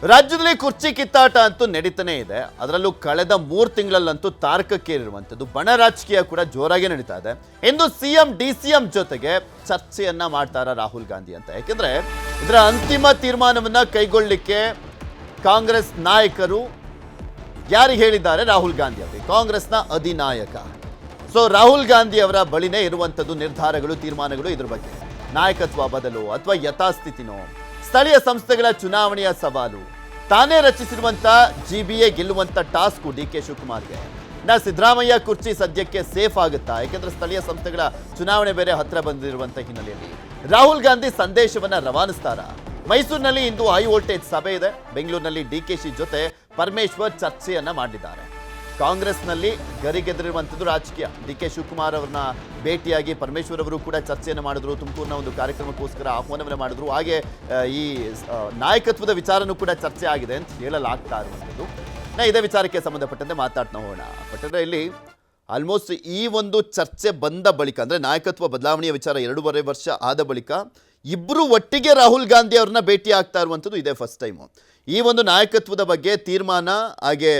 ರಾಜ್ಯದಲ್ಲಿ ಕುರ್ಚಿ ಕಿತ್ತಾಟ ಅಂತೂ ನಡೀತಾನೆ ಇದೆ. ಅದರಲ್ಲೂ ಕಳೆದ 3 ತಿಂಗಳಲ್ಲಂತೂ ತಾರಕಕ್ಕೇರಿರುವಂಥದ್ದು ಬಣ ರಾಜಕೀಯ ಕೂಡ ಜೋರಾಗಿ ನಡೀತಾ ಇದೆ. ಇಂದು ಸಿಎಂ ಡಿಸಿಎಂ ಜೊತೆಗೆ ಚರ್ಚೆಯನ್ನ ಮಾಡ್ತಾರ ರಾಹುಲ್ ಗಾಂಧಿ ಅಂತ. ಯಾಕೆಂದ್ರೆ ಇದರ ಅಂತಿಮ ತೀರ್ಮಾನವನ್ನ ಕೈಗೊಳ್ಳಲಿಕ್ಕೆ ಕಾಂಗ್ರೆಸ್ ನಾಯಕರು ಯಾರಿಗೆ ಹೇಳಿದ್ದಾರೆ? ರಾಹುಲ್ ಗಾಂಧಿ ಅವರಿಗೆ, ಕಾಂಗ್ರೆಸ್ನ ಅಧಿನಾಯಕ. ಸೊ ರಾಹುಲ್ ಗಾಂಧಿ ಅವರ ಬಳಿನೇ ಇರುವಂಥದ್ದು ನಿರ್ಧಾರಗಳು, ತೀರ್ಮಾನಗಳು. ಇದ್ರ ಬಗ್ಗೆ ನಾಯಕತ್ವ ಬದಲು ಅಥವಾ ಯಥಾಸ್ಥಿತಿನೋ, ಸ್ಥಳೀಯ ಸಂಸ್ಥೆಗಳ ಚುನಾವಣೆಯ ಸವಾಲು, ತಾನೇ ರಚಿಸಿರುವಂತ ಜಿಬಿಎ ಗೆಲ್ಲುವಂತ ಟಾಸ್ಕ್ ಡಿಕೆ ಶಿವಕುಮಾರ್ಗೆ. ಸಿದ್ದರಾಮಯ್ಯ ಕುರ್ಚಿ ಸದ್ಯಕ್ಕೆ ಸೇಫ್ ಆಗುತ್ತಾ? ಯಾಕೆಂದ್ರೆ ಸ್ಥಳೀಯ ಸಂಸ್ಥೆಗಳ ಚುನಾವಣೆ ಬೇರೆ ಹತ್ರ ಬಂದಿರುವಂತ ಹಿನ್ನೆಲೆಯಲ್ಲಿ ರಾಹುಲ್ ಗಾಂಧಿ ಸಂದೇಶವನ್ನ ರವಾನಿಸ್ತಾರ. ಮೈಸೂರಿನಲ್ಲಿ ಇಂದು ಹೈ ವೋಲ್ಟೇಜ್ ಸಭೆ ಇದೆ. ಬೆಂಗಳೂರಿನಲ್ಲಿ ಡಿಕೆಶಿ ಜೊತೆ ಪರಮೇಶ್ವರ್ ಚರ್ಚೆಯನ್ನ ಮಾಡಿದ್ದಾರೆ. ಕಾಂಗ್ರೆಸ್ನಲ್ಲಿ ಗರಿಗೆದರಿರುವಂಥದ್ದು ರಾಜಕೀಯ. ಡಿಕೆ ಶಿವಕುಮಾರ್ ಅವರನ್ನ ಭೇಟಿಯಾಗಿ ಪರಮೇಶ್ವರ್ ಅವರು ಕೂಡ ಚರ್ಚೆಯನ್ನು ಮಾಡಿದ್ರು. ತುಮಕೂರಿನ ಒಂದು ಕಾರ್ಯಕ್ರಮಕ್ಕೋಸ್ಕರ ಆಹ್ವಾನವನ್ನು ಮಾಡಿದ್ರು. ಹಾಗೆ ಈ ನಾಯಕತ್ವದ ವಿಚಾರನೂ ಕೂಡ ಚರ್ಚೆ ಆಗಿದೆ ಅಂತ ಹೇಳಲಾಗ್ತಾ ಇರುವಂಥದ್ದು. ಇದೇ ವಿಚಾರಕ್ಕೆ ಸಂಬಂಧಪಟ್ಟಂತೆ ಮಾತಾಡ್ತಾ ಹೋಗೋಣ. ಪಟ್ಟಣ ಇಲ್ಲಿ ಆಲ್ಮೋಸ್ಟ್ ಈ ಒಂದು ಚರ್ಚೆ ಬಂದ ಬಳಿಕ, ಅಂದರೆ ನಾಯಕತ್ವ ಬದಲಾವಣೆಯ ವಿಚಾರ 2.5 ವರ್ಷ ಆದ ಬಳಿಕ ಇಬ್ಬರು ಒಟ್ಟಿಗೆ ರಾಹುಲ್ ಗಾಂಧಿ ಅವ್ರನ್ನ ಭೇಟಿ ಆಗ್ತಾ ಇರುವಂಥದ್ದು ಇದೇ ಫಸ್ಟ್ ಟೈಮು. ಈ ಒಂದು ನಾಯಕತ್ವದ ಬಗ್ಗೆ ತೀರ್ಮಾನ, ಹಾಗೆ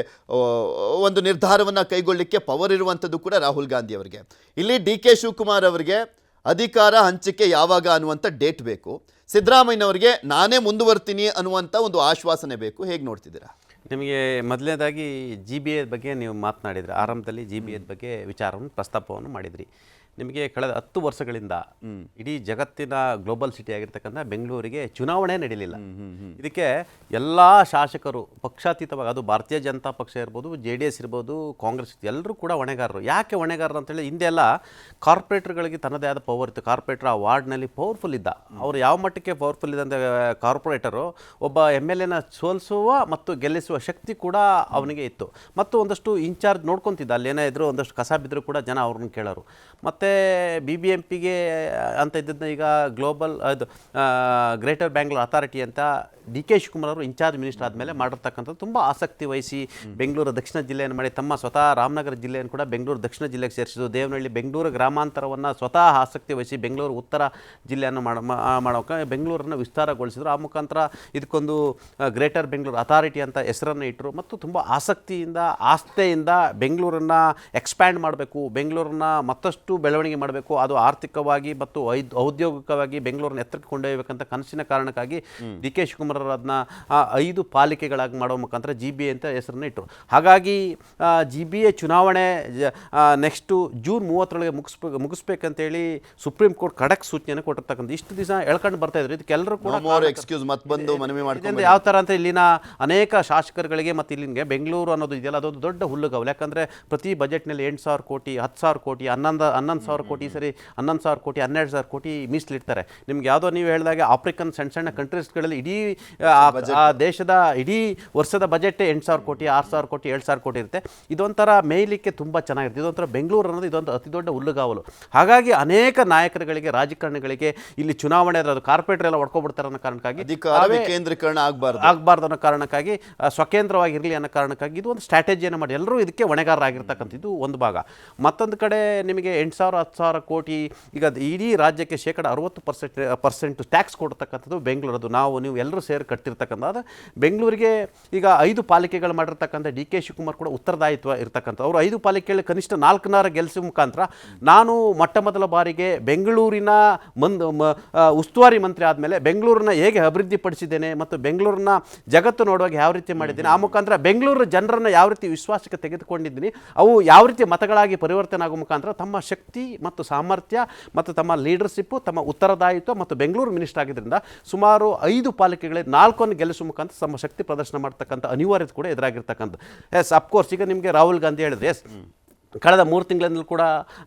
ಒಂದು ನಿರ್ಧಾರವನ್ನು ಕೈಗೊಳ್ಳಲಿಕ್ಕೆ ಪವರ್ ಇರುವಂಥದ್ದು ಕೂಡ ರಾಹುಲ್ ಗಾಂಧಿ ಅವರಿಗೆ. ಇಲ್ಲಿ ಡಿ ಕೆ ಶಿವಕುಮಾರ್ ಅವರಿಗೆ ಅಧಿಕಾರ ಹಂಚಿಕೆ ಯಾವಾಗ ಅನ್ನುವಂಥ ಡೇಟ್ ಬೇಕು. ಸಿದ್ದರಾಮಯ್ಯನವರಿಗೆ ನಾನೇ ಮುಂದುವರ್ತೀನಿ ಅನ್ನುವಂಥ ಒಂದು ಆಶ್ವಾಸನೆ ಬೇಕು. ಹೇಗೆ ನೋಡ್ತಿದ್ದೀರಾ? ನಿಮಗೆ ಮೊದಲನೇದಾಗಿ ಜಿ ಬಿ ಎ ಬಗ್ಗೆ ನೀವು ಮಾತನಾಡಿದ್ರಿ. ಆರಂಭದಲ್ಲಿ ಜಿ ಬಿ ಎದ ಬಗ್ಗೆ ವಿಚಾರವನ್ನು ಪ್ರಸ್ತಾಪವನ್ನು ಮಾಡಿದ್ರಿ. ನಿಮಗೆ ಕಳೆದ 10 ವರ್ಷಗಳಿಂದ ಇಡೀ ಜಗತ್ತಿನ ಗ್ಲೋಬಲ್ ಸಿಟಿ ಆಗಿರ್ತಕ್ಕಂಥ ಬೆಂಗಳೂರಿಗೆ ಚುನಾವಣೆ ನಡೀಲಿಲ್ಲ. ಇದಕ್ಕೆ ಎಲ್ಲ ಶಾಸಕರು ಪಕ್ಷಾತೀತವಾಗಿ, ಅದು ಭಾರತೀಯ ಜನತಾ ಪಕ್ಷ ಇರ್ಬೋದು, JDS ಇರ್ಬೋದು, ಕಾಂಗ್ರೆಸ್, ಎಲ್ಲರೂ ಕೂಡ ಹೊಣೆಗಾರರು. ಯಾಕೆ ಹೊಣೆಗಾರರು ಅಂತೇಳಿ, ಹಿಂದೆಲ್ಲ ಕಾರ್ಪೊರೇಟರ್ಗಳಿಗೆ ತನ್ನದೇ ಆದ ಪವರ್ ಇತ್ತು. ಕಾರ್ಪೊರೇಟರ್ ಆ ವಾರ್ಡ್ನಲ್ಲಿ ಪವರ್ಫುಲ್ ಇದ್ದ. ಅವರು ಯಾವ ಮಟ್ಟಕ್ಕೆ ಪವರ್ಫುಲ್ ಇದೆ ಅಂದರೆ, ಕಾರ್ಪೊರೇಟರು ಒಬ್ಬ MLA ಸೋಲಿಸುವ ಮತ್ತು ಗೆಲ್ಲಿಸುವ ಶಕ್ತಿ ಕೂಡ ಅವನಿಗೆ ಇತ್ತು. ಮತ್ತು ಒಂದಷ್ಟು ಇನ್ಚಾರ್ಜ್ ನೋಡ್ಕೊತಿದ್ದ. ಅಲ್ಲೇನೇ ಇದ್ರು, ಒಂದಷ್ಟು ಕಸ ಬಿದ್ದರೂ ಕೂಡ ಜನ ಅವ್ರನ್ನ ಕೇಳೋರು. ಮತ್ತು BBMPಗೆ ಅಂತ ಇದ್ದದನ್ನ ಈಗ ಗ್ಲೋಬಲ್ ಅದು ಗ್ರೇಟರ್ ಬ್ಯಾಂಗ್ಳೂರ್ ಅಥಾರಿಟಿ ಅಂತ ಡಿ ಕೆ ಶಿವಕುಮಾರ್ ಅವರು ಇನ್ಚಾರ್ಜ್ ಮಿನಿಸ್ಟರ್ ಆದಮೇಲೆ ಮಾಡಿರ್ತಕ್ಕಂಥದ್ದು ತುಂಬ ಆಸಕ್ತಿ ವಹಿಸಿ ಬೆಂಗಳೂರು ದಕ್ಷಿಣ ಜಿಲ್ಲೆಯನ್ನು ಮಾಡಿ, ತಮ್ಮ ಸ್ವತಃ ರಾಮನಗರ ಜಿಲ್ಲೆಯನ್ನು ಕೂಡ ಬೆಂಗಳೂರು ದಕ್ಷಿಣ ಜಿಲ್ಲೆಗೆ ಸೇರಿಸಿದ್ದು, ದೇವನಹಳ್ಳಿ ಬೆಂಗಳೂರು ಗ್ರಾಮಾಂತರವನ್ನು ಸ್ವತಃ ಆಸಕ್ತಿ ವಹಿಸಿ ಬೆಂಗಳೂರು ಉತ್ತರ ಜಿಲ್ಲೆಯನ್ನು ಮಾಡೋಕೆ ಬೆಂಗಳೂರನ್ನು ವಿಸ್ತಾರಗೊಳಿಸಿದರು. ಆ ಮುಖಾಂತರ ಇದಕ್ಕೊಂದು ಗ್ರೇಟರ್ ಬೆಂಗಳೂರು ಅಥಾರಿಟಿ ಅಂತ ಹೆಸರನ್ನು ಇಟ್ಟರು. ಮತ್ತು ತುಂಬ ಆಸಕ್ತಿಯಿಂದ, ಆಸ್ಥೆಯಿಂದ ಬೆಂಗಳೂರನ್ನು ಎಕ್ಸ್ಪ್ಯಾಂಡ್ ಮಾಡಬೇಕು, ಬೆಂಗಳೂರನ್ನು ಮತ್ತಷ್ಟು ಬೆಳವಣಿಗೆ ಮಾಡಬೇಕು, ಅದು ಆರ್ಥಿಕವಾಗಿ ಮತ್ತು ಔದ್ಯೋಗಿಕವಾಗಿ ಬೆಂಗಳೂರನ್ನ ಎತ್ತರಕ್ಕೆ ಕೊಂಡೊಯ್ಯಬೇಕಂತ ಕನಸಿನ ಕಾರಣಕ್ಕಾಗಿ ಡಿ ಕೆ ಶಿವಕುಮಾರ್ ಅದನ್ನ 5 ಪಾಲಿಕೆಗಳಾಗಿ ಮಾಡೋ ಮುಖಾಂತರ GBA ಅಂತ ಹೆಸರನ್ನು ಇಟ್ಟರು. ಹಾಗಾಗಿ GBA ಚುನಾವಣೆ ನೆಕ್ಸ್ಟು ಜೂನ್ 30ರೊಳಗೆ ಮುಗಿಸ್ಬೇಕಂತೇಳಿ ಸುಪ್ರೀಂ ಕೋರ್ಟ್ ಖಡಕ್ ಸೂಚನೆಯನ್ನು ಕೊಟ್ಟಿರ್ತಕ್ಕಂಥ ಇಷ್ಟು ದಿವಸ ಎಳ್ಕೊಂಡು ಬರ್ತಾ ಇದ್ರು. ಇದಕ್ಕೆಲ್ಲರೂ ಕೂಡ ಯಾವ ಥರ ಅಂತ ಇಲ್ಲಿನ ಅನೇಕ ಶಾಸಕರುಗಳಿಗೆ ಮತ್ತು ಇಲ್ಲಿಗೆ ಬೆಂಗಳೂರು ಅನ್ನೋದು ಇದೆಯಲ್ಲ, ಅದೊಂದು ದೊಡ್ಡ ಹುಲ್ಲುಗಾವಲು. ಯಾಕಂದರೆ ಪ್ರತಿ ಬಜೆಟ್ನಲ್ಲಿ 8,000 ಕೋಟಿ, 10,000 ಕೋಟಿ, 11,000 ಕೋಟಿ, ಸರಿ 11,000 ಕೋಟಿ, 12,000 ಕೋಟಿ ಮೀಸಲಿಡ್ತಾರೆ. ನಿಮ್ಗೆ ಯಾವುದೋ ನೀವು ಹೇಳಿದಾಗ ಆಫ್ರಿಕನ್ ಸಣ್ಣ ಕಂಟ್ರೀಸ್ಗಳಲ್ಲಿ ಇಡೀ ದೇಶದ ಇಡೀ ವರ್ಷದ ಬಜೆಟ್ 8,000 ಕೋಟಿ, 6,000 ಕೋಟಿ, 7,000 ಕೋಟಿ ಇರುತ್ತೆ. ಇದೊಂಥರ ಮೇಯ್ಲಿಕ್ಕೆ ತುಂಬ ಚೆನ್ನಾಗಿರುತ್ತೆ. ಇದೊಂಥರ ಬೆಂಗಳೂರು ಅನ್ನೋದು ಇದೊಂದು ಅತಿ ದೊಡ್ಡ ಹುಲ್ಲುಗಾವಲು. ಹಾಗಾಗಿ ಅನೇಕ ನಾಯಕರುಗಳಿಗೆ, ರಾಜಕಾರಣಿಗಳಿಗೆ ಇಲ್ಲಿ ಚುನಾವಣೆ ಅದು ಕಾರ್ಪೊರೇಟರ್ ಎಲ್ಲ ಹೊಡ್ಕೊಬಿಡ್ತಾರೆ ಅನ್ನೋ ಕಾರಣಕ್ಕಾಗಿ, ಕೇಂದ್ರೀಕರಣ ಆಗಬಾರ್ದು ಅನ್ನೋ ಕಾರಣಕ್ಕಾಗಿ, ಸ್ವಕೇಂದ್ರವಾಗಿರಲಿ ಅನ್ನೋ ಕಾರಣಕ್ಕಾಗಿ ಇದು ಒಂದು ಸ್ಟ್ರಾಟಜಿಯನ್ನು ಮಾಡಿ ಎಲ್ಲರೂ ಇದಕ್ಕೆ ಹೊಣೆಗಾರರಾಗಿರ್ತಕ್ಕಂಥದ್ದು ಒಂದು ಭಾಗ. ಮತ್ತೊಂದು ಕಡೆ ನಿಮಗೆ 8,000 10,000 ಕೋಟಿ, ಈಗ ಇಡೀ ರಾಜ್ಯಕ್ಕೆ 60% ಟ್ಯಾಕ್ಸ್ ಕೊಡ್ತಕ್ಕಂಥದ್ದು ಬೆಂಗಳೂರದು. ನೀವು ಎಲ್ಲರೂ ಸೇರಿ ಕಟ್ಟಿರ್ತಕ್ಕಂಥದ್ದು ಬೆಂಗಳೂರಿಗೆ ಈಗ 5 ಪಾಲಿಕೆಗಳು ಮಾಡಿರ್ತಕ್ಕಂಥ ಡಿ ಕೆ ಶಿವಕುಮಾರ್ ಕೂಡ ಉತ್ತರದಾಯಿತ್ವ ಇರ್ತಕ್ಕಂಥ. ಅವರು 5 ಪಾಲಿಕೆಯಲ್ಲಿ ಕನಿಷ್ಠ 4 ಗೆಲ್ಲಿಸುವ ಮುಖಾಂತರ ನಾನು ಮೊದಲ ಬಾರಿಗೆ ಬೆಂಗಳೂರಿನ ಉಸ್ತುವಾರಿ ಮಂತ್ರಿ ಆದಮೇಲೆ ಬೆಂಗಳೂರನ್ನ ಹೇಗೆ ಅಭಿವೃದ್ಧಿ ಪಡಿಸಿದ್ದೇನೆ ಮತ್ತು ಬೆಂಗಳೂರನ್ನ ಜಗತ್ತು ನೋಡುವಾಗ ಯಾವ ರೀತಿ ಮಾಡಿದ್ದೀನಿ, ಆ ಮುಖಾಂತರ ಬೆಂಗಳೂರು ಜನರನ್ನು ಯಾವ ರೀತಿ ವಿಶ್ವಾಸಕ್ಕೆ ತೆಗೆದುಕೊಂಡಿದ್ದೀನಿ, ಅವು ಯಾವ ರೀತಿ ಮತಗಳಾಗಿ ಪರಿವರ್ತನೆ ಆಗುವ ಮುಖಾಂತರ ತಮ್ಮ ಶಕ್ತಿ ಮತ್ತು ಸಾಮರ್ಥ್ಯ ಮತ್ತು ತಮ್ಮ ಲೀಡರ್ಶಿಪ್ಪು, ತಮ್ಮ ಉತ್ತರದಾಯಿತ್ವ ಮತ್ತು ಬೆಂಗಳೂರು ಮಿನಿಸ್ಟರ್ ಆಗಿದ್ದರಿಂದ ಸುಮಾರು 5 ಪಾಲಿಕೆಗಳಲ್ಲಿ 4 ಗೆಲ್ಲಿಸುವ ಮುಖಾಂತರ ತಮ್ಮ ಶಕ್ತಿ ಪ್ರದರ್ಶನ ಮಾಡ್ತಕ್ಕಂಥ ಅನಿವಾರ್ಯತೆ ಕೂಡ ಎದುರಾಗಿರ್ತಕ್ಕಂಥ. ಎಸ್, ಅಫ್ಕೋರ್ಸ್ ಈಗ ನಿಮಗೆ ರಾಹುಲ್ ಗಾಂಧಿ ಹೇಳಿದ್ರೆ, ಎಸ್ ಕಳೆದ 3 ತಿಂಗಳಿಂದಲೂ ಕೂಡ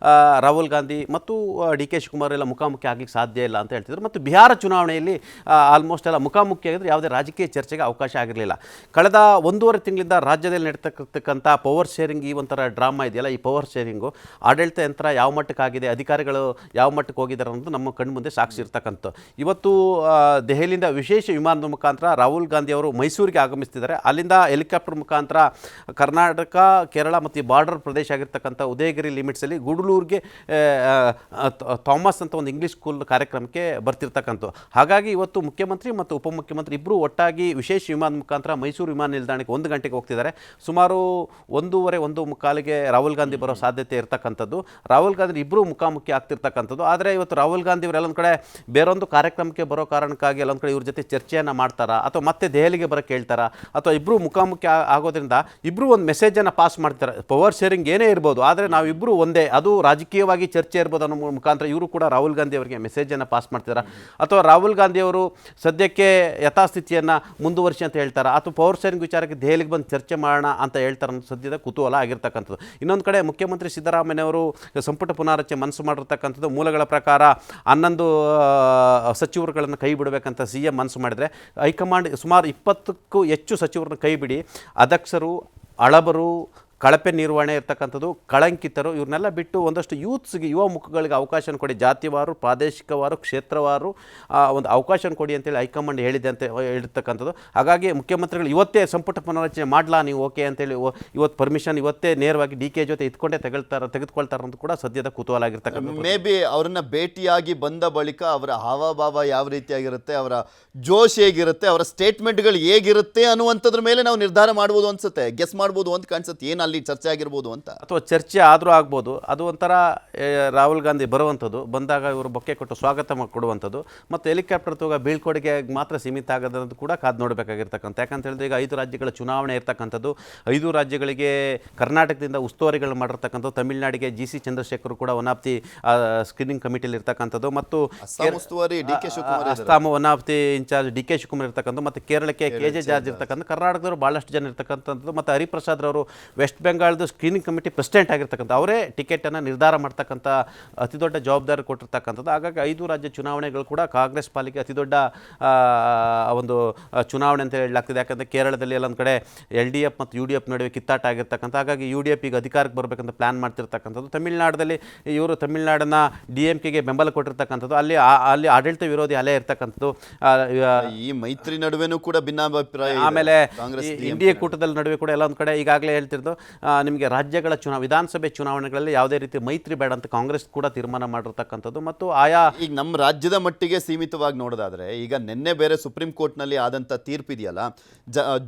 ರಾಹುಲ್ ಗಾಂಧಿ ಮತ್ತು ಡಿ ಕೆ ಶಿವಕುಮಾರ್ ಎಲ್ಲ ಮುಖಾಮುಖಿ ಆಗಲಿಕ್ಕೆ ಸಾಧ್ಯ ಇಲ್ಲ ಅಂತ ಹೇಳ್ತಿದ್ರು. ಮತ್ತು ಬಿಹಾರ ಚುನಾವಣೆಯಲ್ಲಿ ಆಲ್ಮೋಸ್ಟ್ ಎಲ್ಲ ಮುಖಾಮುಖಿ ಆಗಿದ್ರೆ ಯಾವುದೇ ರಾಜಕೀಯ ಚರ್ಚೆಗೆ ಅವಕಾಶ ಆಗಿರಲಿಲ್ಲ. ಕಳೆದ 1.5 ತಿಂಗಳಿಂದ ರಾಜ್ಯದಲ್ಲಿ ನಡೀತಕ್ಕಂಥ ಪವರ್ ಶೇರಿಂಗ್, ಈ ಒಂಥರ ಡ್ರಾಮಾ ಇದೆಯಲ್ಲ, ಈ ಪವರ್ ಶೇರಿಂಗು ಆಡಳಿತ ಯಂತ್ರ ಯಾವ ಮಟ್ಟಕ್ಕಾಗಿದೆ, ಅಧಿಕಾರಿಗಳು ಯಾವ ಮಟ್ಟಕ್ಕೆ ಹೋಗಿದ್ದಾರೆ ಅನ್ನೋದು ನಮ್ಮ ಕಣ್ಣು ಮುಂದೆ ಸಾಕ್ಷಿ ಇರ್ತಕ್ಕಂಥ. ಇವತ್ತು ದೆಹಲಿಯಿಂದ ವಿಶೇಷ ವಿಮಾನದ ಮುಖಾಂತರ ರಾಹುಲ್ ಗಾಂಧಿ ಅವರು ಮೈಸೂರಿಗೆ ಆಗಮಿಸ್ತಿದ್ದಾರೆ. ಅಲ್ಲಿಂದ ಹೆಲಿಕಾಪ್ಟರ್ ಮುಖಾಂತರ ಕರ್ನಾಟಕ, ಕೇರಳ ಮತ್ತು ಬಾರ್ಡರ್ ಪ್ರದೇಶ ಆಗಿರ್ತಕ್ಕಂಥ ಇರ್ತಕ್ಕಂಥ ಉದಯಗಿರಿ ಲಿಮಿಟ್ಸಲ್ಲಿ ಗೂಡಲೂರಿಗೆ ಥಾಮಸ್ ಅಂತ ಒಂದು ಇಂಗ್ಲೀಷ್ ಸ್ಕೂಲ್ ಕಾರ್ಯಕ್ರಮಕ್ಕೆ ಬರ್ತಿರ್ತಕ್ಕಂಥ. ಹಾಗಾಗಿ ಇವತ್ತು ಮುಖ್ಯಮಂತ್ರಿ ಮತ್ತು ಉಪಮುಖ್ಯಮಂತ್ರಿ ಇಬ್ಬರು ಒಟ್ಟಾಗಿ ವಿಶೇಷ ವಿಮಾನ ಮುಖಾಂತರ ಮೈಸೂರು ವಿಮಾನ ನಿಲ್ದಾಣಕ್ಕೆ 1 ಗಂಟೆಗೆ ಹೋಗ್ತಿದ್ದಾರೆ. ಸುಮಾರು 1:30 ರಾಹುಲ್ ಗಾಂಧಿ ಬರೋ ಸಾಧ್ಯತೆ ಇರ್ತಕ್ಕಂಥದ್ದು. ರಾಹುಲ್ ಗಾಂಧಿ ಇಬ್ಬರು ಮುಖಾಮುಖಿ ಆಗ್ತಿರ್ತಕ್ಕಂಥದ್ದು. ಆದರೆ ಇವತ್ತು ರಾಹುಲ್ ಗಾಂಧಿ ಅವರು ಎಲ್ಲೊಂದು ಕಡೆ ಬೇರೊಂದು ಕಾರ್ಯಕ್ರಮಕ್ಕೆ ಬರೋ ಕಾರಣಕ್ಕಾಗಿ ಎಲ್ಲೊಂದು ಕಡೆ ಇವ್ರ ಜೊತೆ ಚರ್ಚೆಯನ್ನು ಮಾಡ್ತಾರಾ ಅಥವಾ ಮತ್ತೆ ದೆಹಲಿಗೆ ಬರೋಕ್ಕೆ ಹೇಳ್ತಾರಾ ಅಥವಾ ಇಬ್ಬರು ಮುಖಾಮುಖಿ ಆಗೋದ್ರಿಂದ ಇಬ್ಬರು ಒಂದು ಮೆಸೇಜನ್ನು ಪಾಸ್ ಮಾಡ್ತಾರೆ. ಪವರ್ ಶೇರಿಂಗ್ ಏನೇ ಇರ್ಬೋದು, ಆದರೆ ನಾವಿಬ್ಬರು ಒಂದೇ, ಅದು ರಾಜಕೀಯವಾಗಿ ಚರ್ಚೆ ಇರ್ಬೋದು ಅನ್ನೋ ಮುಖಾಂತರ ಇವರು ಕೂಡ ರಾಹುಲ್ ಗಾಂಧಿ ಅವರಿಗೆ ಮೆಸೇಜನ್ನು ಪಾಸ್ ಮಾಡ್ತಿದ್ದಾರೆ. ಅಥವಾ ರಾಹುಲ್ ಗಾಂಧಿ ಅವರು ಸದ್ಯಕ್ಕೆ ಯಥಾಸ್ಥಿತಿಯನ್ನು ಮುಂದುವರಿಸಿ ಅಂತ ಹೇಳ್ತಾರೆ ಅಥವಾ ಪವರ್ ಶೇರಿಂಗ್ ವಿಚಾರಕ್ಕೆ ದೆಹಲಿಗೆ ಬಂದು ಚರ್ಚೆ ಮಾಡೋಣ ಅಂತ ಹೇಳ್ತಾರೆ ಅನ್ನೋ ಸದ್ಯದ ಕುತೂಹಲ ಆಗಿರ್ತಕ್ಕಂಥದ್ದು. ಇನ್ನೊಂದು ಕಡೆ ಮುಖ್ಯಮಂತ್ರಿ ಸಿದ್ದರಾಮಯ್ಯವರು ಸಂಪುಟ ಪುನಾರಚನೆ ಮನಸ್ಸು ಮಾಡಿರ್ತಕ್ಕಂಥದ್ದು. ಮೂಲಗಳ ಪ್ರಕಾರ 11 ಸಚಿವರುಗಳನ್ನು ಕೈ ಬಿಡಬೇಕಂತ CM ಮನಸ್ಸು ಮಾಡಿದರೆ ಹೈಕಮಾಂಡ್ ಸುಮಾರು 20ಕ್ಕೂ ಹೆಚ್ಚು ಸಚಿವರನ್ನು ಕೈ ಬಿಡಿ ಅಧ್ಯಕ್ಷರು, ಅಳಬರು, ಕಳಪೆ ನಿರ್ವಹಣೆ ಇರ್ತಕ್ಕಂಥದ್ದು, ಕಳಂಕಿತರು ಇವ್ರನ್ನೆಲ್ಲ ಬಿಟ್ಟು ಒಂದಷ್ಟು ಯೂತ್ಸ್ಗೆ, ಯುವ ಮುಖಗಳಿಗೆ ಅವಕಾಶ ಕೊಡಿ, ಜಾತಿವಾರು, ಪ್ರಾದೇಶಿಕವಾರು, ಕ್ಷೇತ್ರವಾರು ಒಂದು ಅವಕಾಶ ಕೊಡಿ ಅಂತೇಳಿ ಹೈಕಮಾಂಡ್ ಹೇಳಿದೆ ಅಂತ ಹೇಳಿರ್ತಕ್ಕಂಥದ್ದು. ಹಾಗಾಗಿ ಮುಖ್ಯಮಂತ್ರಿಗಳು ಇವತ್ತೇ ಸಂಪುಟ ಪುನರಚನೆ ಮಾಡಲಾ ನೀವು ಓಕೆ ಅಂತೇಳಿ ಇವತ್ತು ಪರ್ಮಿಷನ್ ಇವತ್ತೇ ನೇರವಾಗಿ DK ಜೊತೆ ಇಟ್ಕೊಂಡೇ ತೆಗೆದುಕೊಳ್ತಾರೆ ಅಂತ ಕೂಡ ಸದ್ಯದ ಕುತೂಹಲ ಆಗಿರ್ತಕ್ಕಂಥದ್ದು. ಮೇ ಬಿ ಅವ್ರನ್ನ ಭೇಟಿಯಾಗಿ ಬಂದ ಬಳಿಕ ಅವರ ಹಾವಭಾವ ಯಾವ ರೀತಿಯಾಗಿರುತ್ತೆ, ಅವರ ಜೋಶ್ ಹೇಗಿರುತ್ತೆ, ಅವರ ಸ್ಟೇಟ್ಮೆಂಟ್ಗಳು ಹೇಗಿರುತ್ತೆ ಅನ್ನುವಂಥದ್ರ ಮೇಲೆ ನಾವು ನಿರ್ಧಾರ ಮಾಡ್ಬೋದು ಅನ್ಸುತ್ತೆ, ಗೆಸ್ ಮಾಡ್ಬೋದು ಅಂತ ಕಾಣಿಸುತ್ತೆ. ಏನು ಅಲ್ಲಿ ಚರ್ಚೆ ಆಗಿರ್ಬೋದು ಅಂತ, ಅಥವಾ ಚರ್ಚೆ ಆದರೂ ಆಗ್ಬೋದು. ಅದು ಒಂಥರ ರಾಹುಲ್ ಗಾಂಧಿ ಬರುವಂಥದ್ದು, ಬಂದಾಗ ಇವರು ಬೊಕ್ಕೆ ಕೊಟ್ಟು ಸ್ವಾಗತ ಕೊಡುವಂಥದ್ದು ಮತ್ತು ಹೆಲಿಕಾಪ್ಟರ್ ತಗೋ ಬೀಳ್ಕೊಡುಗೆ ಮಾತ್ರ ಸೀಮಿತ ಆಗೋದಂತ ಕೂಡ ಕಾದು ನೋಡಬೇಕಾಗಿರ್ತಕ್ಕಂಥ. ಯಾಕಂತ ಹೇಳಿದ್ರೆ ಈಗ 5 ರಾಜ್ಯಗಳ ಚುನಾವಣೆ ಇರ್ತಕ್ಕಂಥದ್ದು. 5 ರಾಜ್ಯಗಳಿಗೆ ಕರ್ನಾಟಕದಿಂದ ಉಸ್ತುವಾರಿಗಳು ಮಾಡಿರ್ತಕ್ಕಂಥದ್ದು. ತಮಿಳುನಾಡಿಗೆ GC ಚಂದ್ರಶೇಖರ್ ಕೂಡ ಒನ್ ಆಫ್ ದಿ ಸ್ಕ್ರೀನಿಂಗ್ ಕಮಿಟಿಯಲ್ಲಿ ಇರ್ತಕ್ಕಂಥದ್ದು ಮತ್ತು Assam one of the incharge DK Shivakumar ಇರ್ತಕ್ಕಂಥ ಮತ್ತು ಕೇರಳಕ್ಕೆ KJ ಜಾರ್ಜ್ ಇರ್ತಕ್ಕಂಥ. ಕರ್ನಾಟಕದವರು ಭಾಳಷ್ಟು ಜನ ಇರ್ತಕ್ಕಂಥದ್ದು ಮತ್ತು ಹರಿಪ್ರಸಾದ್ ಅವರು ವೆಸ್ಟ್ ಬೆಂಗಾಳದ ಸ್ಕ್ರೀನಿಂಗ್ ಕಮಿಟಿ ಪ್ರೆಸಿಡೆಂಟ್ ಆಗಿರ್ತಕ್ಕಂಥ, ಅವರೇ ಟಿಕೆಟನ್ನು ನಿರ್ಧಾರ ಮಾಡ್ತಕ್ಕಂಥ ಅತಿ ದೊಡ್ಡ ಜವಾಬ್ದಾರಿ ಕೊಟ್ಟಿರ್ತಕ್ಕಂಥದ್ದು. ಹಾಗಾಗಿ 5 ರಾಜ್ಯ ಚುನಾವಣೆಗಳು ಕೂಡ ಕಾಂಗ್ರೆಸ್ ಪಾಲಿಗೆ ಅತಿ ದೊಡ್ಡ ಒಂದು ಚುನಾವಣೆ ಅಂತ ಹೇಳಲಾಗ್ತದೆ. ಯಾಕಂದರೆ ಕೇರಳದಲ್ಲಿ ಎಲ್ಲೊಂದು ಕಡೆ LDF ಮತ್ತು UDF ನಡುವೆ ಕಿತ್ತಾಟ ಆಗಿರ್ತಕ್ಕಂಥ. ಹಾಗಾಗಿ UDF ಈಗ ಅಧಿಕಾರಕ್ಕೆ ಬರಬೇಕಂತ ಪ್ಲಾನ್ ಮಾಡ್ತಿರ್ತಕ್ಕಂಥದ್ದು. ತಮಿಳುನಾಡಲ್ಲಿ ಇವರು ತಮಿಳುನಾಡನ್ನ DMKಗೆ ಬೆಂಬಲ ಕೊಟ್ಟಿರ್ತಕ್ಕಂಥದ್ದು. ಅಲ್ಲಿ ಆಡಳಿತ ವಿರೋಧಿ ಅಲೆ ಇರ್ತಕ್ಕಂಥದ್ದು. ಈ ಮೈತ್ರಿ ನಡುವೆನೂ ಕೂಡ ಭಿನ್ನಾಭಿಪ್ರಾಯ. ಆಮೇಲೆ ಇಂಡಿಯಾ ಕೂಟದಲ್ಲಿ ನಡುವೆ ಕೂಡ ಎಲ್ಲ ಒಂದು ಕಡೆ ಈಗಾಗಲೇ ಹೇಳ್ತಿರೋದು ನಿಮಗೆ ರಾಜ್ಯಗಳ ವಿಧಾನಸಭೆ ಚುನಾವಣೆಗಳಲ್ಲಿ ಯಾವುದೇ ರೀತಿ ಮೈತ್ರಿ ಬೇಡ ಅಂತ ಕಾಂಗ್ರೆಸ್ ಕೂಡ ತೀರ್ಮಾನ ಮಾಡಿರ್ತಕ್ಕಂಥದ್ದು. ಮತ್ತು ಆಯಾ ಈಗ ನಮ್ಮ ರಾಜ್ಯದ ಮಟ್ಟಿಗೆ ಸೀಮಿತವಾಗಿ ನೋಡೋದಾದ್ರೆ, ಈಗ ನಿನ್ನೆ ಬೇರೆ ಸುಪ್ರೀಂ ಕೋರ್ಟ್ನಲ್ಲಿ ಆದಂಥ ತೀರ್ಪಿದೆಯಲ್ಲ,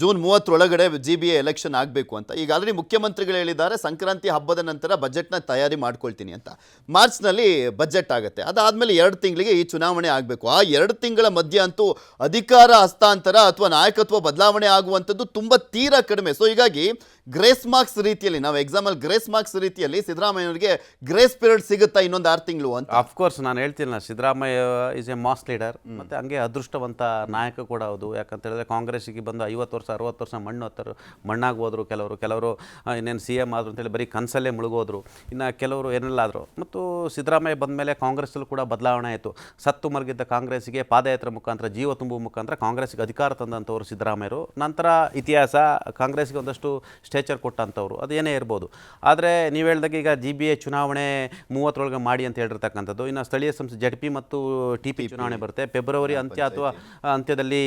ಜೂನ್ 30 GBA ಎಲೆಕ್ಷನ್ ಆಗಬೇಕು ಅಂತ. ಈಗ ಆಲ್ರೆಡಿ ಮುಖ್ಯಮಂತ್ರಿಗಳು ಹೇಳಿದ್ದಾರೆ ಸಂಕ್ರಾಂತಿ ಹಬ್ಬದ ನಂತರ ಬಜೆಟ್ನ ತಯಾರಿ ಮಾಡ್ಕೊಳ್ತೀನಿ ಅಂತ. ಮಾರ್ಚ್ನಲ್ಲಿ ಬಜೆಟ್ ಆಗುತ್ತೆ, ಅದಾದಮೇಲೆ 2 ತಿಂಗಳಿಗೆ ಈ ಚುನಾವಣೆ ಆಗಬೇಕು. ಆ 2 ತಿಂಗಳ ಮಧ್ಯ ಅಂತೂ ಅಧಿಕಾರ ಹಸ್ತಾಂತರ ಅಥವಾ ನಾಯಕತ್ವ ಬದಲಾವಣೆ ಆಗುವಂಥದ್ದು ತುಂಬ ತೀರಾ ಕಡಿಮೆ. ಸೊ ಹೀಗಾಗಿ ಗ್ರೇಸ್ ಮಾರ್ಕ್ಸ್ ರೀತಿಯಲ್ಲಿ, ನಾವು ಎಕ್ಸಾಮಲ್ಲಿ ಗ್ರೇಸ್ ಮಾರ್ಕ್ಸ್ ರೀತಿಯಲ್ಲಿ ಸಿದ್ದರಾಮಯ್ಯವ್ರಿಗೆ ಗ್ರೇಸ್ ಪೀರಿಯಡ್ ಸಿಗುತ್ತಾ ಇನ್ನೊಂದು 6 ತಿಂಗಳು ಅಂತ? ಅಫ್ಕೋರ್ಸ್ ನಾನು ಹೇಳ್ತೀನಿ, Siddaramaiah is a mass leader ಮತ್ತು ಹಂಗೆ ಅದೃಷ್ಟವಂತ ನಾಯಕ ಕೂಡ ಹೌದು. ಯಾಕಂತ ಹೇಳಿದ್ರೆ ಕಾಂಗ್ರೆಸ್ಸಿಗೆ ಬಂದು 50 ವರ್ಷ 60 ವರ್ಷ ಮಣ್ಣಾಗೋದ್ರು. ಕೆಲವರು ಇನ್ನೇನು CM ಆದರು ಅಂತೇಳಿ ಬರೀ ಕನಸಲ್ಲೇ ಮುಳುಗೋದ್ರು. ಇನ್ನು ಕೆಲವರು ಏನೆಲ್ಲ ಆದರು. ಮತ್ತು ಸಿದ್ದರಾಮಯ್ಯ ಬಂದ ಮೇಲೆ ಕಾಂಗ್ರೆಸ್ಸಲ್ಲೂ ಕೂಡ ಬದಲಾವಣೆ ಆಯಿತು. ಸತ್ತು ಮಲಗಿದ್ದ ಕಾಂಗ್ರೆಸ್ಸಿಗೆ ಪಾದಯಾತ್ರೆ ಮುಖಾಂತರ, ಜೀವ ತುಂಬುವ ಮುಖಾಂತರ ಕಾಂಗ್ರೆಸ್ಗೆ ಅಧಿಕಾರ ತಂದಂಥವ್ರು ಸಿದ್ದರಾಮಯ್ಯರು. ನಂತರ ಇತಿಹಾಸ ಕಾಂಗ್ರೆಸ್ಗೆ ಒಂದಷ್ಟು ಸ್ಟೇಚರ್ ಕೊಟ್ಟಂಥವ್ರು, ಅದೇನೇ ಇರ್ಬೋದು. ಆದರೆ ನೀವು ಹೇಳಿದಾಗ ಈಗ GBA ಚುನಾವಣೆ 30 ಮಾಡಿ ಅಂತ ಹೇಳಿರ್ತಕ್ಕಂಥದ್ದು. ಇನ್ನು ಸ್ಥಳೀಯ ಸಂಸ್ಥೆ ZP ಮತ್ತು TP ಚುನಾವಣೆ ಬರುತ್ತೆ. ಫೆಬ್ರವರಿ ಅಂತ್ಯ ಅಥವಾ ಅಂತ್ಯದಲ್ಲಿ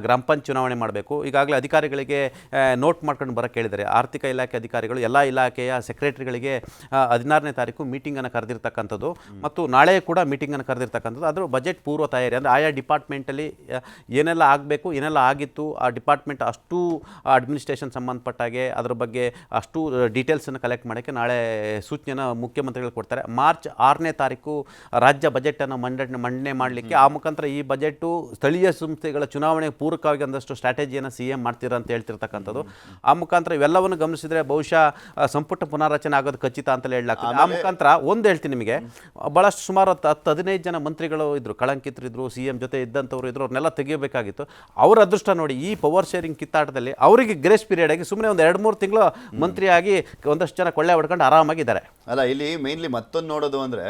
ಗ್ರಾಮ ಪಂಚಾಯತ್ ಚುನಾವಣೆ ಮಾಡಬೇಕು. ಈಗಾಗಲೇ ಅಧಿಕಾರಿಗಳಿಗೆ ನೋಟ್ ಮಾಡ್ಕೊಂಡು ಬರೋಕ್ಕೆ ಹೇಳಿದ್ದಾರೆ. ಆರ್ಥಿಕ ಇಲಾಖೆ ಅಧಿಕಾರಿಗಳು ಎಲ್ಲ ಇಲಾಖೆಯ ಸೆಕ್ರೆಟರಿಗಳಿಗೆ 16ನೇ ತಾರೀಕು ಮೀಟಿಂಗನ್ನು ಕರೆದಿರ್ತಕ್ಕಂಥದ್ದು ಮತ್ತು ನಾಳೆ ಕೂಡ ಮೀಟಿಂಗನ್ನು ಕರೆದಿರ್ತಕ್ಕಂಥದ್ದು. ಅದು ಬಜೆಟ್ ಪೂರ್ವ ತಯಾರಿ, ಅಂದರೆ ಆಯಾ ಡಿಪಾರ್ಟ್ಮೆಂಟಲ್ಲಿ ಏನೆಲ್ಲ ಆಗಬೇಕು, ಏನೆಲ್ಲ ಆಗಿತ್ತು, ಆ ಡಿಪಾರ್ಟ್ಮೆಂಟ್ ಅಷ್ಟು ಅಡ್ಮಿನಿಸ್ಟ್ರೇಷನ್ ಸಂಬಂಧಪಟ್ಟಾಗೆ ಅದರ ಬಗ್ಗೆ ಅಷ್ಟು ಡೀಟೇಲ್ಸನ್ನು ಕಲೆಕ್ಟ್ ಮಾಡೋಕ್ಕೆ ನಾಳೆ ಸೂಚನೆಯನ್ನು ಮುಖ್ಯಮಂತ್ರಿಗಳು ಕೊಡ್ತಾರೆ. ಮಾರ್ಚ್ 6ನೇ ತಾರೀಕು ರಾಜ್ಯ ಬಜೆಟನ್ನು ಮಂಡನೆ ಮಾಡಲಿಕ್ಕೆ, ಆ ಮುಖಾಂತರ ಈ ಬಜೆಟು ಸ್ಥಳೀಯ ಸಂಸ್ಥೆಗಳ ಚುನಾವಣೆಗೆ ಪೂರಕವಾಗಿ ಒಂದಷ್ಟು ಸ್ಟ್ರಾಟಜಿಯನ್ನು CM ಮಾಡ್ತೀರ ಅಂತ ಹೇಳ್ತಿರ್ತಕ್ಕಂಥದ್ದು. ಆ ಮುಖಾಂತರ ಇವೆಲ್ಲವನ್ನು ಗಮನಿಸಿದರೆ ಬಹುಶಃ ಸಂಪುಟ ಪುನಾರಚನೆ ಆಗೋದು ಖಚಿತ ಅಂತಲೇ ಹೇಳಲಾಗ್ತದೆ. ಆ ಮುಖಾಂತರ ಒಂದು ಹೇಳ್ತೀನಿ ನಿಮಗೆ, ಭಾಳಷ್ಟು ಸುಮಾರು 10-15 ಜನ ಮಂತ್ರಿಗಳು ಇದ್ದರು, ಕಳಂಕಿತರಿದ್ದರು, CM ಜೊತೆ ಇದ್ದಂಥವ್ರು ಇದ್ರು, ಅವ್ರನ್ನೆಲ್ಲ ತೆಗಿಬೇಕಾಗಿತ್ತು. ಅವರ ಅದೃಷ್ಟ ನೋಡಿ, ಈ ಪವರ್ ಶೇರಿಂಗ್ ಕಿತ್ತಾಟದಲ್ಲಿ ಅವರಿಗೆ ಗ್ರೇಸ್ ಪೀರಿಯಡ್ ಆಗಿ ಸುಮ್ಮನೆ ಒಂದು 2-3 ತಿಂಗಳು ಮಂತ್ರಿಯಾಗಿ ಒಂದಷ್ಟು ಜನ ಕೊಳ್ಳೆ ಹೊಡ್ಕೊಂಡು ಆರಾಮಾಗಿದ್ದಾರೆ. ಅಲ್ಲ, ಇಲ್ಲಿ ಮೇನ್ಲಿ ಮತ್ತೊಂದು ನೋಡೋದು ಅಂದರೆ,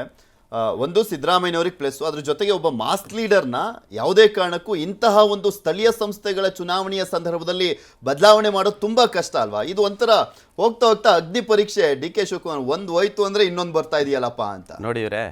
ಒಂದು ಸಿದ್ದರಾಮಯ್ಯನವ್ರಿಗೆ ಪ್ಲಸ್, ಅದ್ರ ಜೊತೆಗೆ ಒಬ್ಬ ಮಾಸ್ ಲೀಡರ್ನ ಯಾವುದೇ ಕಾರಣಕ್ಕೂ ಇಂತಹ ಒಂದು ಸ್ಥಳೀಯ ಸಂಸ್ಥೆಗಳ ಚುನಾವಣೆಯ ಸಂದರ್ಭದಲ್ಲಿ ಬದಲಾವಣೆ ಮಾಡೋದು ತುಂಬ ಕಷ್ಟ ಅಲ್ವಾ? ಇದು ಒಂಥರ ಹೋಗ್ತಾ ಹೋಗ್ತಾ ಅಗ್ನಿ ಪರೀಕ್ಷೆ. DK ಶಿವಕುಮಾರ್ ಒಂದು ಹೋಯ್ತು ಅಂದರೆ ಇನ್ನೊಂದು ಬರ್ತಾ ಇದೆಯಲ್ಲಪ್ಪ ಅಂತ. ನೋಡಿ ಇವರೇ,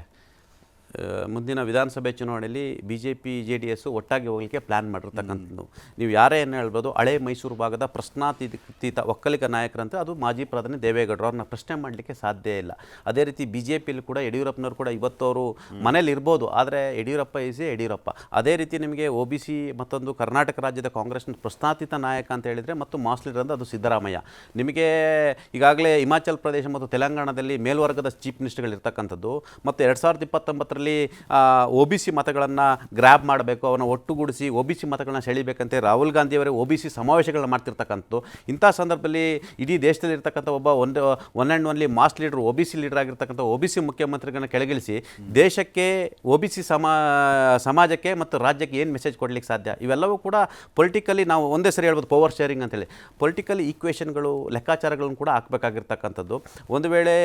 ಮುಂದಿನ ವಿಧಾನಸಭೆ ಚುನಾವಣೆಯಲ್ಲಿ BJP JDS ಒಟ್ಟಾಗಿ ಹೋಗಲಿಕ್ಕೆ ಪ್ಲ್ಯಾನ್ ಮಾಡಿರ್ತಕ್ಕಂಥದ್ದು. ನೀವು ಯಾರೇ ಏನು ಹೇಳ್ಬೋದು, ಹಳೆ ಮೈಸೂರು ಭಾಗದ ಪ್ರಶ್ನಾತೀತ ಒಕ್ಕಲಿಗ ನಾಯಕರಂತ ಅದು ಮಾಜಿ ಪ್ರಧಾನಿ ದೇವೇಗೌಡರು, ಅವ್ರನ್ನ ಪ್ರಶ್ನೆ ಮಾಡಲಿಕ್ಕೆ ಸಾಧ್ಯ ಇಲ್ಲ. ಅದೇ ರೀತಿ BJPಯಲ್ಲಿ ಕೂಡ ಯಡಿಯೂರಪ್ಪನವರು ಕೂಡ ಇವತ್ತು ಅವರು ಮನೇಲಿ ಇರ್ಬೋದು, ಆದರೆ ಯಡಿಯೂರಪ್ಪ ಯಡಿಯೂರಪ್ಪ. ಅದೇ ರೀತಿ ನಿಮಗೆ OBC ಮತ್ತೊಂದು ಕರ್ನಾಟಕ ರಾಜ್ಯದ ಕಾಂಗ್ರೆಸ್ನ ಪ್ರಶ್ನಾತೀತ ನಾಯಕ ಅಂತ ಹೇಳಿದರೆ ಮತ್ತು ಮಾಸ್ ಲೀಡರ್ ಅಂತ ಅದು ಸಿದ್ದರಾಮಯ್ಯ. ನಿಮಗೆ ಈಗಾಗಲೇ ಹಿಮಾಚಲ ಪ್ರದೇಶ ಮತ್ತು ತೆಲಂಗಾಣದಲ್ಲಿ ಮೇಲ್ವರ್ಗದ ಚೀಫ್ ಮಿನಿಸ್ಟರ್ಗಳಿರ್ತಕ್ಕಂಥದ್ದು ಮತ್ತು 2029 OBC ಮತಗಳನ್ನು ಗ್ರ್ಯಾಬ್ ಮಾಡಬೇಕು, ಅವನ್ನ ಒಟ್ಟುಗೂಡಿಸಿ OBC ಮತಗಳನ್ನ ಸೆಳಿಬೇಕಂತೆ ರಾಹುಲ್ ಗಾಂಧಿಯವರೇ OBC ಸಮಾವೇಶಗಳನ್ನ ಮಾಡ್ತಿರ್ತಕ್ಕಂಥದ್ದು. ಇಂಥ ಸಂದರ್ಭದಲ್ಲಿ ಇಡೀ ದೇಶದಲ್ಲಿ ಇರ್ತಕ್ಕಂಥ ಒಬ್ಬ one and only mass leader OBC leader ಆಗಿರ್ತಕ್ಕಂಥ OBC ಮುಖ್ಯಮಂತ್ರಿಗಳನ್ನ ಕೆಳಗಿಳಿಸಿ ದೇಶಕ್ಕೆ OBC ಸಮಾಜಕ್ಕೆ ಮತ್ತು ರಾಜ್ಯಕ್ಕೆ ಏನು ಮೆಸೇಜ್ ಕೊಡ್ಲಿಕ್ಕೆ ಸಾಧ್ಯ? ಇವೆಲ್ಲವೂ ಕೂಡ ಪೊಲಿಟಿಕಲಿ ನಾವು ಒಂದೇ ಸರಿ ಹೇಳ್ಬೋದು ಪವರ್ ಶೇರಿಂಗ್ ಅಂತೇಳಿ ಪೊಲಿಟಿಕಲಿ ಈಕ್ವೇಷನ್ಗಳು ಲೆಕ್ಕಾಚಾರಗಳನ್ನು ಕೂಡ ಹಾಕಬೇಕಾಗಿರ್ತಕ್ಕಂಥದ್ದು. ಒಂದು ವೇಳೆ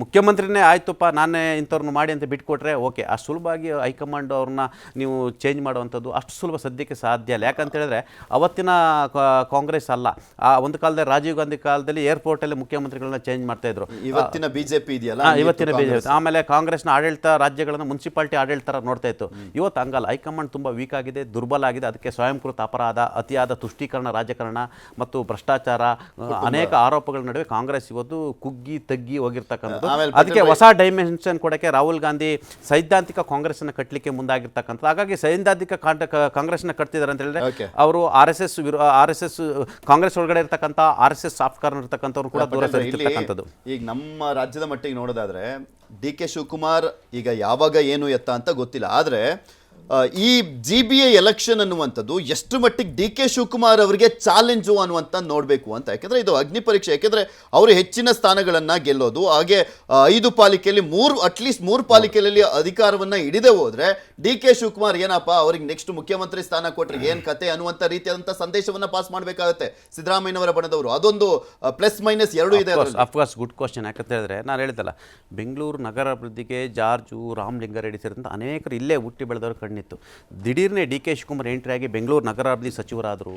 ಮುಖ್ಯಮಂತ್ರಿನೇ ಆಯ್ತುಪ್ಪ ನಾನೇ ಇಂಥವ್ರನ್ನ ಮಾಡಿ ಅಂತ ಬಿಟ್ಕೊಟ್ರೆ ಓಕೆ, ಅಷ್ಟು ಸುಲಭವಾಗಿ ಹೈಕಮಾಂಡ್ ಅವ್ರನ್ನ ನೀವು ಚೇಂಜ್ ಮಾಡುವಂಥದ್ದು ಅಷ್ಟು ಸುಲಭ ಸದ್ಯಕ್ಕೆ ಸಾಧ್ಯ ಇಲ್ಲ. ಯಾಕಂತ ಹೇಳಿದ್ರೆ ಅವತ್ತಿನ ಕಾಂಗ್ರೆಸ್ ಅಲ್ಲ, ಆ ಒಂದು ಕಾಲದಲ್ಲಿ ರಾಜೀವ್ ಗಾಂಧಿ ಕಾಲದಲ್ಲಿ ಏರ್ಪೋರ್ಟಲ್ಲಿ ಮುಖ್ಯಮಂತ್ರಿಗಳನ್ನ ಚೇಂಜ್ ಮಾಡ್ತಾ ಇದ್ರು. ಇವತ್ತಿನ BJP ಇದೆಯಲ್ಲ, ಇವತ್ತಿನ BJP ಆಮೇಲೆ ಕಾಂಗ್ರೆಸ್ನ ಆಡಳಿತ ರಾಜ್ಯಗಳನ್ನು ಮುನ್ಸಿಪಾಲಿಟಿ ಆಡಳಿತ ನೋಡ್ತಾ ಇತ್ತು. ಇವತ್ತು ಹಂಗಲ್ಲ, ಹೈಕಮಾಂಡ್ ತುಂಬ ವೀಕ್ ಆಗಿದೆ, ದುರ್ಬಲ ಆಗಿದೆ. ಅದಕ್ಕೆ ಸ್ವಯಂಕೃತ ಅಪರಾಧ, ಅತಿಯಾದ ತುಷ್ಟೀಕರಣ ರಾಜಕಾರಣ ಮತ್ತು ಭ್ರಷ್ಟಾಚಾರ ಅನೇಕ ಆರೋಪಗಳ ನಡುವೆ ಕಾಂಗ್ರೆಸ್ ಇವತ್ತು ಕುಗ್ಗಿ ತಗ್ಗಿ ಹೋಗಿರ್ತಕ್ಕಂಥದ್ದು. ಅದಕ್ಕೆ ಹೊಸ ಡೈಮೆನ್ಷನ್ ಕೊಡೋಕ್ಕೆ ರಾಹುಲ್ ಗಾಂಧಿ ಸೈದ್ಧಾಂತಿಕ ಕಾಂಗ್ರೆಸ್ನ ಕಟ್ಟಲಿಕ್ಕೆ ಮುಂದಾಗಿರ್ತಕ್ಕಂಥ. ಹಾಗಾಗಿ ಸೈದ್ಧಾಂತಿಕ ಕಾಂಗ್ರೆಸ್ನ ಕಟ್ತಿದ್ದಾರೆ ಅಂತ ಹೇಳಿದ್ರೆ ಅವರು RSS ಕಾಂಗ್ರೆಸ್ ಒಳಗಡೆ ಇರ್ತಕ್ಕಂಥ RSS ಸಾಫ್ಟ್ ಕಾರ್ನರ್ ಇರ್ತಕ್ಕಂಥವ್ರು ಕೂಡ ದೂರ ಸರಿಸಿರ್ತಕ್ಕಂಥದ್ದು. ಈಗ ನಮ್ಮ ರಾಜ್ಯದ ಮಟ್ಟಿಗೆ ನೋಡೋದಾದ್ರೆ DK ಶಿವಕುಮಾರ್ ಈಗ ಯಾವಾಗ ಏನು ಎತ್ತ ಅಂತ ಗೊತ್ತಿಲ್ಲ, ಆದರೆ ಈ GBA ಎಲೆಕ್ಷನ್ ಅನ್ನುವಂಥದ್ದು ಎಷ್ಟು ಮಟ್ಟಿಗೆ DK ಶಿವಕುಮಾರ್ ಅವರಿಗೆ ಚಾಲೆಂಜು ಅನ್ನುವಂಥ ನೋಡಬೇಕು ಅಂತ. ಯಾಕೆಂದರೆ ಇದು ಅಗ್ನಿ ಪರೀಕ್ಷೆ. ಯಾಕೆಂದರೆ ಅವರು ಹೆಚ್ಚಿನ ಸ್ಥಾನಗಳನ್ನು ಗೆಲ್ಲೋದು, ಹಾಗೆ 5 ಪಾಲಿಕೆಯಲ್ಲಿ ಅಟ್ಲೀಸ್ಟ್ 3 ಪಾಲಿಕೆಯಲ್ಲಿ ಅಧಿಕಾರವನ್ನು ಹಿಡಿದೇ ಹೋದರೆ DK ಶಿವಕುಮಾರ್ ಏನಪ್ಪ ಅವ್ರಿಗೆ ನೆಕ್ಸ್ಟ್ ಮುಖ್ಯಮಂತ್ರಿ ಸ್ಥಾನ ಕೊಟ್ಟರೆ ಏನು ಕತೆ ಅನ್ನುವಂಥ ರೀತಿಯಾದಂಥ ಸಂದೇಶವನ್ನು ಪಾಸ್ ಮಾಡಬೇಕಾಗುತ್ತೆ ಸಿದ್ದರಾಮಯ್ಯನವರ ಬಣದವರು. ಅದೊಂದು ಪ್ಲಸ್ ಮೈನಸ್ ಎರಡೂ ಇದೆ. Of course good question. ಯಾಕಂತ ಹೇಳಿದ್ರೆ ನಾನು ಹೇಳಿದ್ದಲ್ಲ, ಬೆಂಗಳೂರು ನಗರ ಅಭಿವೃದ್ಧಿಗೆ ಜಾರ್ಜು ರಾಮಲಿಂಗಾರೆಡ್ಡಿ ಸೇರಿದಂಥ ಅನೇಕರು ಇಲ್ಲೇ ಹುಟ್ಟಿ ಬೆಳೆದವರು ಕಣ್ಣಿತ್ತು. ದಿಢೀರ್ನೆ DK ಶಿವಕುಮಾರ್ ಎಂಟ್ರಿ ಆಗಿ ಬೆಂಗಳೂರು ನಗರಾಭಿವೃದ್ಧಿ ಸಚಿವರಾದರು,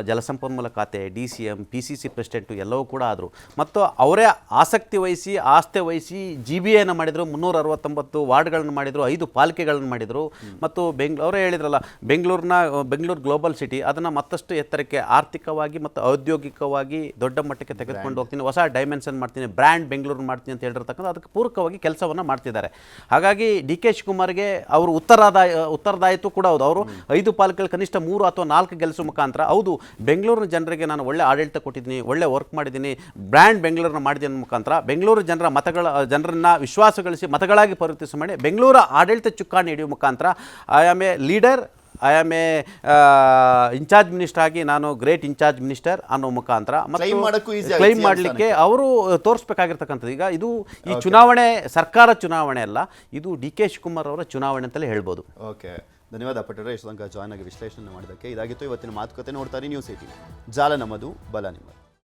ಜಲಸಂಪನ್ಮೂಲ ಖಾತೆ, DCM, PCC ಪ್ರೆಸಿಡೆಂಟು ಎಲ್ಲವೂ ಕೂಡ ಆದರು. ಮತ್ತು ಅವರೇ ಆಸಕ್ತಿ ವಹಿಸಿ ಆಸ್ಥೆ ವಹಿಸಿ GBAನ ಮಾಡಿದರು, 369 ವಾರ್ಡ್ಗಳನ್ನು ಮಾಡಿದರು, 5 ಪಾಲಿಕೆಗಳನ್ನು ಮಾಡಿದರು. ಮತ್ತು ಅವರೇ ಹೇಳಿದ್ರಲ್ಲ, ಬೆಂಗಳೂರು ಗ್ಲೋಬಲ್ ಸಿಟಿ, ಅದನ್ನು ಮತ್ತಷ್ಟು ಎತ್ತರಕ್ಕೆ ಆರ್ಥಿಕವಾಗಿ ಮತ್ತು ಔದ್ಯೋಗಿಕವಾಗಿ ದೊಡ್ಡ ಮಟ್ಟಕ್ಕೆ ತೆಗೆದುಕೊಂಡು ಹೋಗ್ತೀನಿ, ಹೊಸ ಡೈಮೆನ್ಷನ್ ಮಾಡ್ತೀನಿ, ಬ್ರ್ಯಾಂಡ್ ಬೆಂಗಳೂರು ಮಾಡ್ತೀನಿ ಅಂತ ಹೇಳಿರ್ತಕ್ಕಂಥ ಅದಕ್ಕೆ ಪೂರಕವಾಗಿ ಕೆಲಸವನ್ನು ಮಾಡ್ತಿದ್ದಾರೆ. ಹಾಗಾಗಿ DK ಶಿವಕುಮಾರ್ಗೆ ಅವರು ಉತ್ತರದಾಯಿತ್ವ ಕೂಡ ಹೌದು. ಅವರು 5 ಪಾಲಿಕೆಗಳು ಕನಿಷ್ಠ 3 ಅಥವಾ 4 ಗೆಲ್ಲಿಸುವ ಮುಖಾಂತರ ಹೌದು ಬೆಂಗಳೂರಿನ ಜನರಿಗೆ ನಾನು ಒಳ್ಳೆ ಆಡಳಿತ ಕೊಟ್ಟಿದ್ದೀನಿ, ಒಳ್ಳೆ ವರ್ಕ್ ಮಾಡಿದ್ದೀನಿ, ಬ್ರ್ಯಾಂಡ್ ಬೆಂಗಳೂರನ್ನ ಮಾಡಿದ್ದೀನಿ ಮುಖಾಂತರ ಬೆಂಗಳೂರು ಜನರನ್ನ ವಿಶ್ವಾಸ ಗಳಿಸಿ ಮತಗಳಾಗಿ ಪರಿವರ್ತಿಸಿ ಮಾಡಿ ಬೆಂಗಳೂರ ಆಡಳಿತ ಚುಕ್ಕಾಣಿ ಹಿಡಿಯುವ ಮುಖಾಂತರ I am a leader, I am a incharge minister ಆಗಿ ನಾನು ಗ್ರೇಟ್ ಇನ್ಚಾರ್ಜ್ ಮಿನಿಸ್ಟರ್ ಅನ್ನೋ ಮುಖಾಂತರ ಕ್ಲೈಮ್ ಮಾಡಲಿಕ್ಕೆ ಅವರು ತೋರಿಸ್ಬೇಕಾಗಿರ್ತಕ್ಕಂಥದ್ದು. ಈಗ ಇದು ಈ ಚುನಾವಣೆ ಸರ್ಕಾರ ಚುನಾವಣೆ ಅಲ್ಲ, ಇದು DK ಶಿವಕುಮಾರ್ ಅವರ ಚುನಾವಣೆ ಅಂತಲೇ ಹೇಳ್ಬೋದು. ಓಕೆ, ಧನ್ಯವಾದ ಪಟೇಲ್ರೆ, ಇಷ್ಟು ತನಕ ಜಾಯ್ನ್ ಆಗಿ ವಿಶ್ಲೇಷಣೆ ಮಾಡೋದಕ್ಕೆ. ಇದಾಗಿತ್ತು ಇವತ್ತಿನ ಮಾತುಕತೆ. ನೋಡ್ತಾರೆ ನ್ಯೂಸ್ 18, ಜಾಲ ನಮ್ಮದು, ಬಲ ನಿಮ್ಮದು.